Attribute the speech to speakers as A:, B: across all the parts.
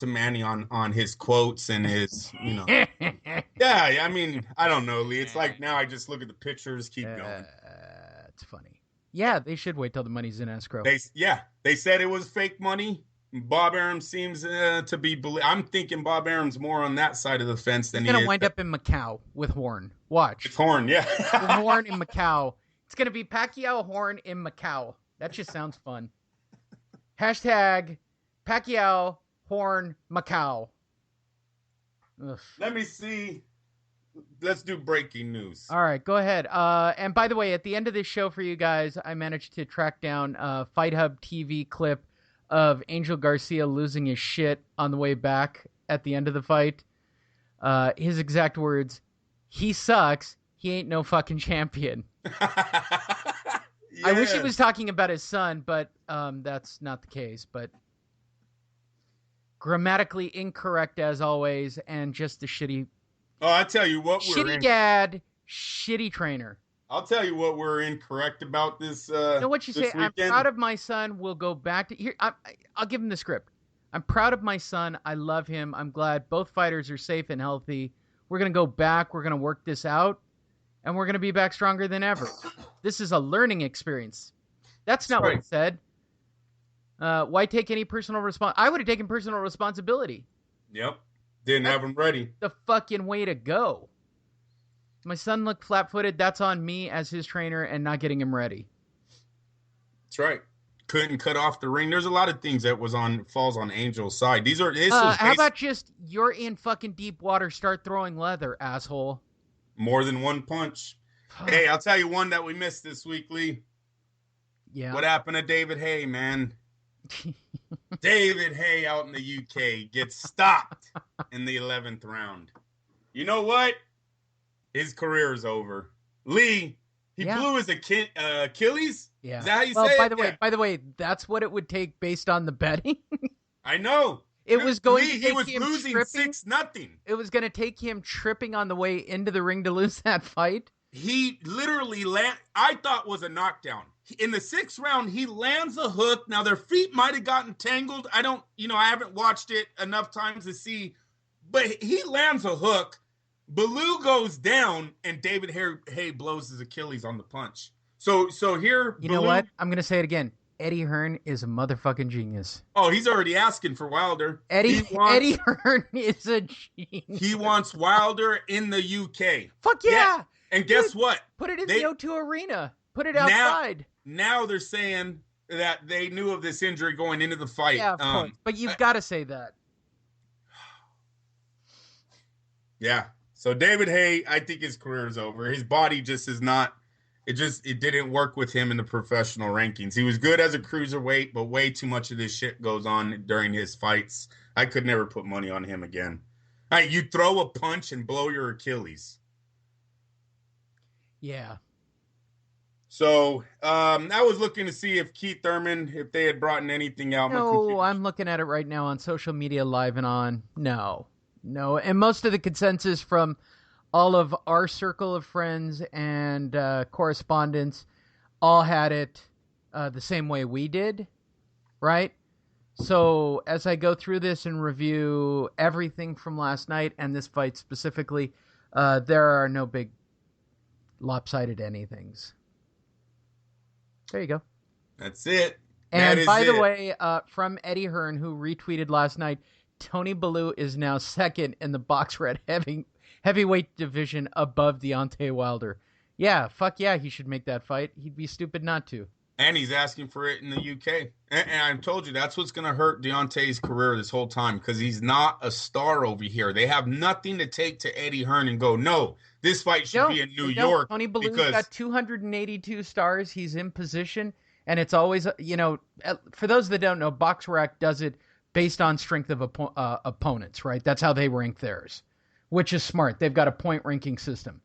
A: to Manny on his quotes and his, Yeah, I mean, I don't know, Lee. It's like now I just look at the pictures, keep going.
B: It's funny. Yeah, they should wait till the money's in escrow.
A: They said it was fake money. Bob Arum seems to be. I'm thinking Bob Arum's more on that side of the fence than
B: He's
A: he
B: gonna
A: is.
B: wind up in Macau with Horn. Watch.
A: It's Horn, yeah.
B: With Horn in Macau. It's gonna be Pacquiao Horn in Macau. That just sounds fun. Hashtag Pacquiao Horn Macau. Ugh.
A: Let me see. Let's do breaking news.
B: All right, go ahead. And by the way, at the end of this show for you guys, I managed to track down a Fight Hub TV clip of Angel-Garcia losing his shit on the way back at the end of the fight. His exact words, "He sucks. He ain't no fucking champion." I wish he was talking about his son, but that's not the case. But grammatically incorrect as always, and just a shitty...
A: Oh, I tell you what,
B: shitty dad, shitty trainer.
A: I'll tell you what we're incorrect about this.
B: You know what you say?
A: Weekend?
B: I'm proud of my son. We'll go back to here. I'll give him the script. I'm proud of my son. I love him. I'm glad both fighters are safe and healthy. We're gonna go back. We're gonna work this out, and we're gonna be back stronger than ever. This is a learning experience. That's not what it said. Why take any personal I would have taken personal responsibility.
A: Yep. Didn't have him ready.
B: The fucking way to go. My son looked flat-footed. That's on me as his trainer and not getting him ready.
A: That's right. Couldn't cut off the ring. There's a lot of things that falls on Angel's side.
B: How about just you're in fucking deep water, start throwing leather, asshole.
A: More than one punch. Hey, I'll tell you one that we missed this week, Lee.
B: Yeah.
A: What happened to David Haye, man? David Haye out in the UK gets stopped in the 11th round. You know what? His career is over. Lee, he blew his Achilles.
B: Yeah.
A: Is that how you say it?
B: By the way, that's what it would take based on the betting.
A: I know.
B: It was going to
A: he
B: take
A: was
B: him
A: losing
B: tripping.
A: 6-0.
B: It was going to take him tripping on the way into the ring to lose that fight.
A: He literally I thought was a knockdown. In the 6th round, he lands a hook. Now, their feet might have gotten tangled. I haven't watched it enough times to see. But he lands a hook. Baloo goes down, and David Haye blows his Achilles on the punch. So here...
B: You know what? I'm going to say it again. Eddie Hearn is a motherfucking genius.
A: Oh, he's already asking for Wilder.
B: Eddie Hearn is a genius.
A: He wants Wilder in the UK.
B: Fuck yeah!
A: And guess what?
B: Put it in the O2 Arena. Put it outside.
A: Now they're saying that they knew of this injury going into the fight.
B: Yeah, of course. But you've got to say that.
A: Yeah. So David Haye, I think his career is over. His body just is not. It didn't work with him in the professional rankings. He was good as a cruiserweight, but way too much of this shit goes on during his fights. I could never put money on him again. All right, you throw a punch and blow your Achilles.
B: Yeah.
A: So I was looking to see if Keith Thurman, if they had brought in anything out.
B: No, I'm looking at it right now on social media live and on. No. And most of the consensus from all of our circle of friends and correspondents all had it the same way we did, right? So as I go through this and review everything from last night and this fight specifically, there are no big lopsided anythings. There you go.
A: That's it.
B: And by the way, from Eddie Hearn, who retweeted last night, Tony Bellew is now second in the box red heavyweight division above Deontay Wilder. Yeah, fuck yeah, he should make that fight. He'd be stupid not to.
A: And he's asking for it in the UK. And I told you, that's what's going to hurt Deontay's career this whole time, because he's not a star over here. They have nothing to take to Eddie Hearn and go, no, this fight should be in New York.
B: Tony Bellew's got 282 stars. He's in position. And it's always, for those that don't know, BoxRec does it based on strength of opponents, right? That's how they rank theirs, which is smart. They've got a point ranking system.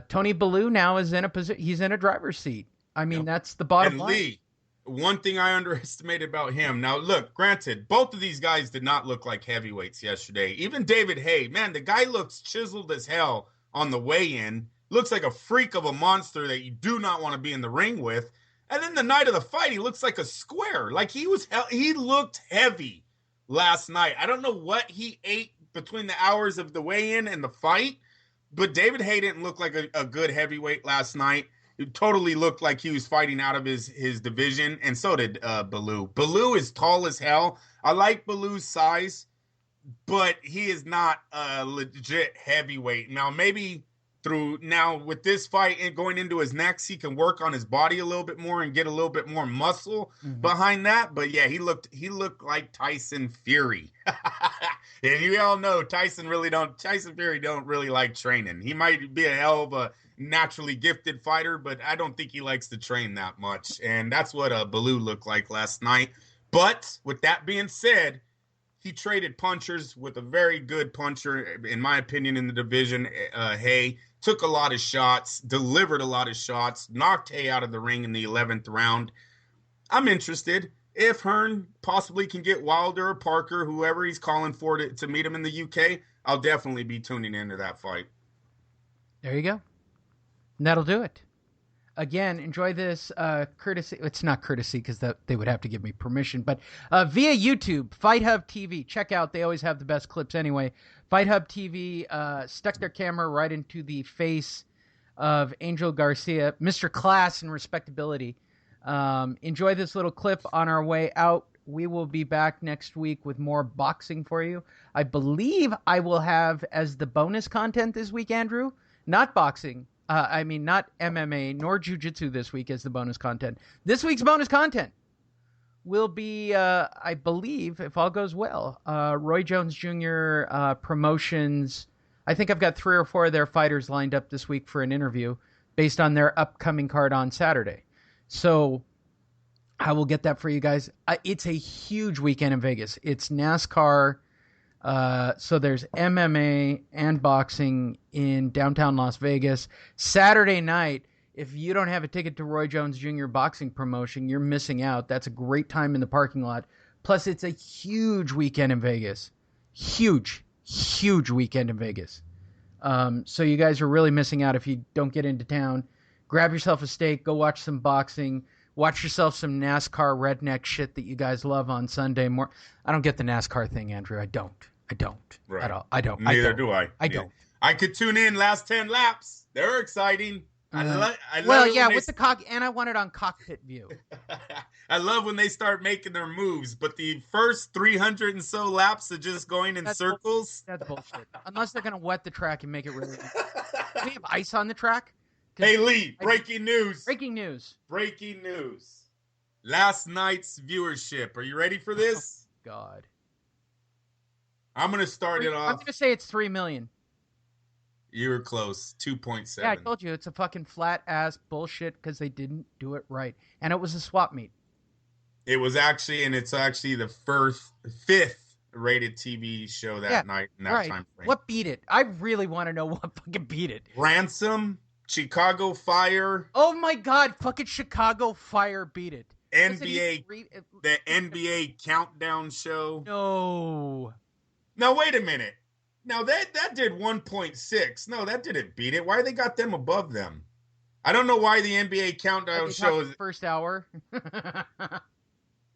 B: Tony Bellew now is in a position. He's in a driver's seat. I mean, that's the bottom line.
A: Lee, one thing I underestimated about him. Now, look, granted, both of these guys did not look like heavyweights yesterday. Even David Haye, man, the guy looks chiseled as hell on the weigh-in. Looks like a freak of a monster that you do not want to be in the ring with. And then the night of the fight, he looks like a square. Like he looked heavy last night. I don't know what he ate between the hours of the weigh-in and the fight, but David Haye didn't look like a good heavyweight last night. It totally looked like he was fighting out of his division, and so did Bellew. Bellew is tall as hell. I like Bellew's size, but he is not a legit heavyweight. Now, maybe with this fight and going into his next, he can work on his body a little bit more and get a little bit more muscle behind that. But yeah, he looked like Tyson Fury. And you all know Tyson Fury don't really like training. He might be a hell of a naturally gifted fighter, but I don't think he likes to train that much. And that's what Bellew looked like last night. But with that being said, he traded punchers with a very good puncher, in my opinion, in the division. Haye took a lot of shots, delivered a lot of shots, knocked Haye out of the ring in the 11th round. I'm interested. If Hearn possibly can get Wilder or Parker, whoever he's calling for to meet him in the UK, I'll definitely be tuning into that fight.
B: There you go. And that'll do it. Again, enjoy this courtesy. It's not courtesy because they would have to give me permission, but via YouTube, Fight Hub TV. Check out. They always have the best clips anyway. Fight Hub TV stuck their camera right into the face of Angel Garcia, Mr. Class and Respectability. Enjoy this little clip on our way out. We will be back next week with more boxing for you. I believe I will have as the bonus content this week, Andrew, not boxing. Not MMA nor jiu-jitsu this week as the bonus content. This week's bonus content will be, I believe, if all goes well, Roy Jones Jr. Promotions. I think I've got 3 or 4 of their fighters lined up this week for an interview based on their upcoming card on Saturday. So I will get that for you guys. It's a huge weekend in Vegas. It's NASCAR. So there's MMA and boxing in downtown Las Vegas. Saturday night, if you don't have a ticket to Roy Jones Jr. boxing promotion, you're missing out. That's a great time in the parking lot. Plus, it's a huge weekend in Vegas. Huge weekend in Vegas. So you guys are really missing out if you don't get into town. Grab yourself a steak, go watch some boxing, watch yourself some NASCAR redneck shit that you guys love on Sunday morning. I don't get the NASCAR thing, Andrew. I don't.
A: Right.
B: At all. I don't.
A: Neither do I.
B: I don't.
A: I could tune in last 10 laps. They're exciting. I love
B: with the and I want it on cockpit view.
A: I love when they start making their moves, but the first 300 and so laps of just going in circles.
B: That's bullshit. Unless they're going to wet the track and make it really. Do we have ice on the track?
A: Hey, Lee, breaking news.
B: Breaking news.
A: Last night's viewership. Are you ready for this?
B: Oh, God.
A: I'm going to start it off.
B: I'm going to say it's 3 million.
A: You were close. 2.7.
B: Yeah, I told you. It's a fucking flat-ass bullshit because they didn't do it right. And it was a swap meet.
A: It's actually the fifth rated TV show that night in that time frame.
B: What beat it? I really want to know what fucking beat it.
A: Ransom, Chicago Fire.
B: Oh my God, fucking Chicago Fire beat it.
A: NBA, the NBA Countdown Show.
B: No.
A: Now, wait a minute. Now, that did 1.6. No, that didn't beat it. Why they got them above them? I don't know why the NBA Countdown Show is...
B: First hour.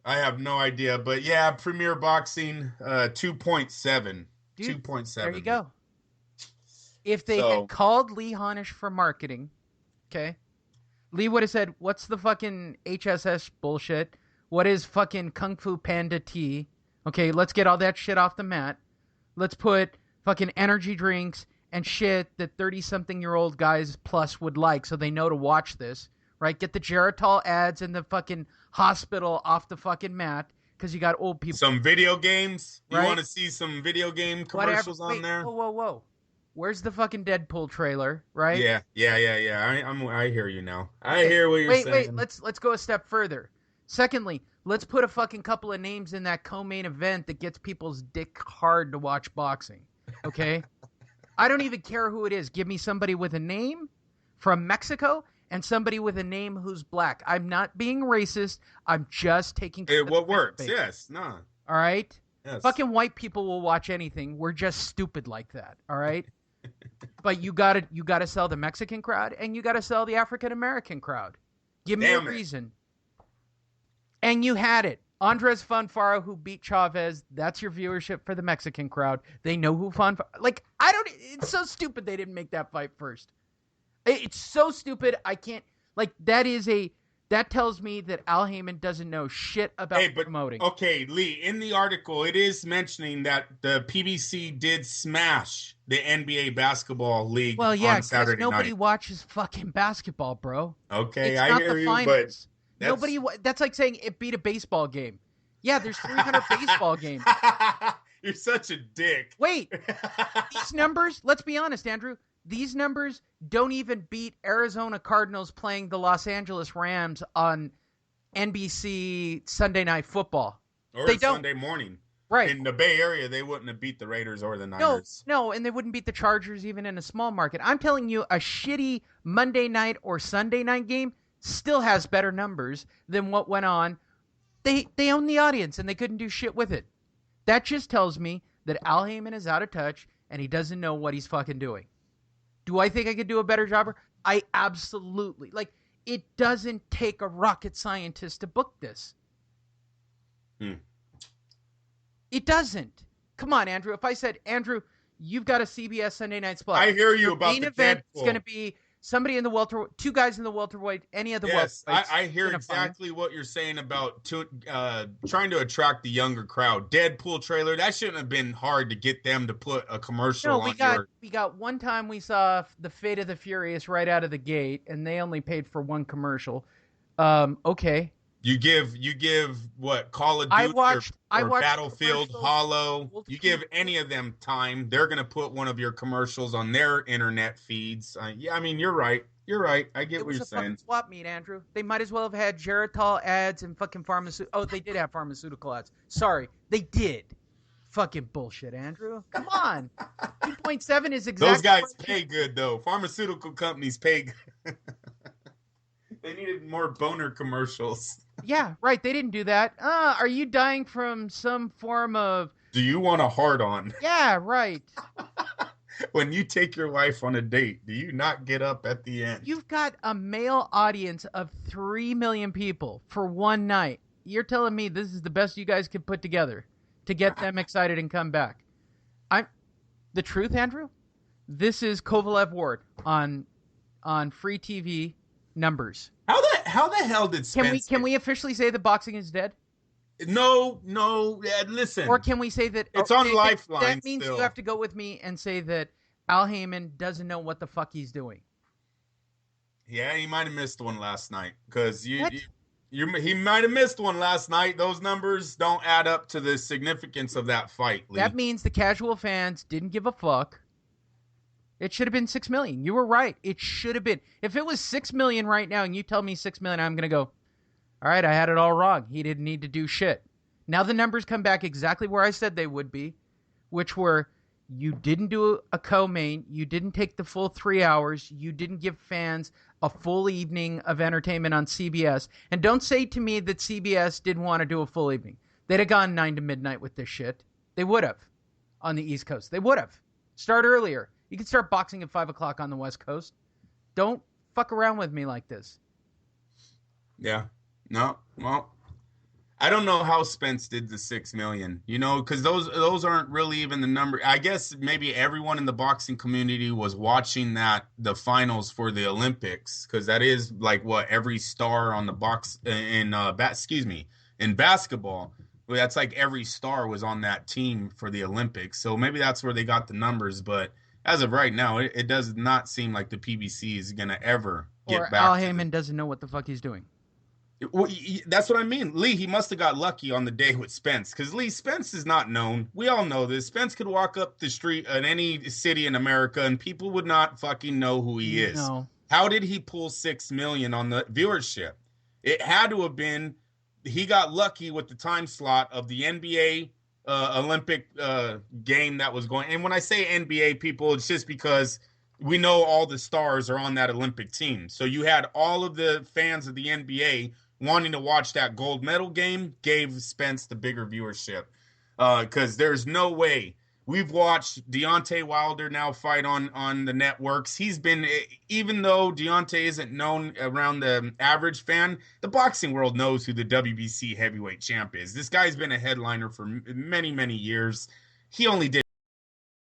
A: I have no idea. But, yeah, Premier Boxing, 2.7. 2.7.
B: There you go. If they had called Lee Honish for marketing, okay, Lee would have said, what's the fucking HSS bullshit? What is fucking Kung Fu Panda tea? Okay, let's get all that shit off the mat. Let's put fucking energy drinks and shit that 30-something-year-old guys plus would like so they know to watch this, right? Get the Geritol ads in the fucking hospital off the fucking mat because you got old people.
A: Some video games? You want to see some video game commercials on there?
B: Whoa. Where's the fucking Deadpool trailer, right?
A: Yeah. I hear you now. I hear what you're saying.
B: Wait. Let's go a step further. Secondly, let's put a fucking couple of names in that co-main event that gets people's dick hard to watch boxing. Okay? I don't even care who it is. Give me somebody with a name from Mexico and somebody with a name who's black. I'm not being racist. I'm just taking
A: what works. Yes. No.
B: All right?
A: Yes.
B: Fucking white people will watch anything. We're just stupid like that. All right? But you gotta sell the Mexican crowd and you gotta sell the African American crowd. Give me a reason. And you had it. Andres Fonfara, who beat Chavez, that's your viewership for the Mexican crowd. They know who Fonfara... Like, it's so stupid they didn't make that fight first. It's so stupid, I can't... Like, that tells me that Al Heyman doesn't know shit about promoting.
A: Okay, Lee, in the article, it is mentioning that the PBC did smash the NBA basketball league on Saturday night.
B: Nobody watches fucking basketball, bro.
A: Okay, I hear you, but...
B: That's like saying it beat a baseball game. Yeah, there's 300 baseball games.
A: You're such a dick.
B: Wait, these numbers, let's be honest, Andrew, these numbers don't even beat Arizona Cardinals playing the Los Angeles Rams on NBC Sunday Night Football.
A: Or Sunday morning.
B: Right.
A: In the Bay Area, they wouldn't have beat the Raiders or the Niners.
B: No, and they wouldn't beat the Chargers even in a small market. I'm telling you, a shitty Monday night or Sunday night game still has better numbers than what went on. They own the audience, and they couldn't do shit with it. That just tells me that Al Heyman is out of touch, and he doesn't know what he's fucking doing. Do I think I could do a better job? I absolutely. Like, it doesn't take a rocket scientist to book this. It doesn't. Come on, Andrew. If I said, Andrew, you've got a CBS Sunday Night Split.
A: I hear you about the
B: event. It's going to be somebody in the welterweight, two guys in the welterweight, any of the welterweights.
A: I hear exactly what you're saying about trying to attract the younger crowd. Deadpool trailer, that shouldn't have been hard to get them to put a commercial on.
B: We got one time we saw the Fate of the Furious right out of the gate, and they only paid for one commercial. Okay.
A: You give what, Call of Duty or Battlefield, Halo. You give any of them time, they're going to put one of your commercials on their internet feeds. Yeah, I mean, you're right. I get what you're saying. It was a fucking
B: swap meet, Andrew. They might as well have had Geritol ads and fucking pharmaceutical. Oh, they did have pharmaceutical ads. Sorry, they did. Fucking bullshit, Andrew. Come on. 2.7 is exactly.
A: Those guys pay good though. Pharmaceutical companies pay good. They needed more boner commercials.
B: Yeah, right. They didn't do that. Are you dying from some form of...
A: Do you want a hard-on?
B: Yeah, right.
A: When you take your wife on a date, do you not get up at the end?
B: You've got a male audience of 3 million people for one night. You're telling me this is the best you guys could put together to get them excited and come back. The truth, Andrew, this is Kovalev Ward on free TV numbers.
A: How the hell did Spence...
B: Can we officially say that boxing is dead?
A: No. Listen.
B: Or can we say that
A: it's on Lifeline?
B: That means you have to go with me and say that Al Heyman doesn't know what the fuck he's doing.
A: Yeah, he might have missed one last night because he might have missed one last night. Those numbers don't add up to the significance of that fight, Lee.
B: That means the casual fans didn't give a fuck. It should have been 6 million. You were right. It should have been. If it was 6 million right now and you tell me 6 million, I'm going to go, all right, I had it all wrong. He didn't need to do shit. Now the numbers come back exactly where I said they would be, which were you didn't do a co-main. You didn't take the full 3 hours. You didn't give fans a full evening of entertainment on CBS. And don't say to me that CBS didn't want to do a full evening. They'd have gone 9 to midnight with this shit. They would have on the East Coast. They would have. Start earlier. You can start boxing at 5 o'clock on the West Coast. Don't fuck around with me like this.
A: Yeah. No. Well, I don't know how Spence did the 6 million, because those aren't really even the number. I guess maybe everyone in the boxing community was watching the finals for the Olympics, because that is like what every star on the in basketball. Well, that's like every star was on that team for the Olympics. So maybe that's where they got the numbers, but as of right now, it does not seem like the PBC is going to ever get back.
B: Al Heyman doesn't know what the fuck he's doing.
A: Well, that's what I mean. Lee, he must have got lucky on the day with Spence, because Lee, Spence is not known. We all know this. Spence could walk up the street in any city in America, and people would not fucking know who he is.
B: No.
A: How did he pull 6 million on the viewership? It had to have been he got lucky with the time slot of the NBA Olympic game that was going. And when I say NBA, people, it's just because we know all the stars are on that Olympic team. So you had all of the fans of the NBA wanting to watch that gold medal game, gave Spence the bigger viewership. Because there's no way We've watched Deontay Wilder now fight on the networks. He's been, even though Deontay isn't known around the average fan, the boxing world knows who the WBC heavyweight champ is. This guy's been a headliner for many, many years. He only did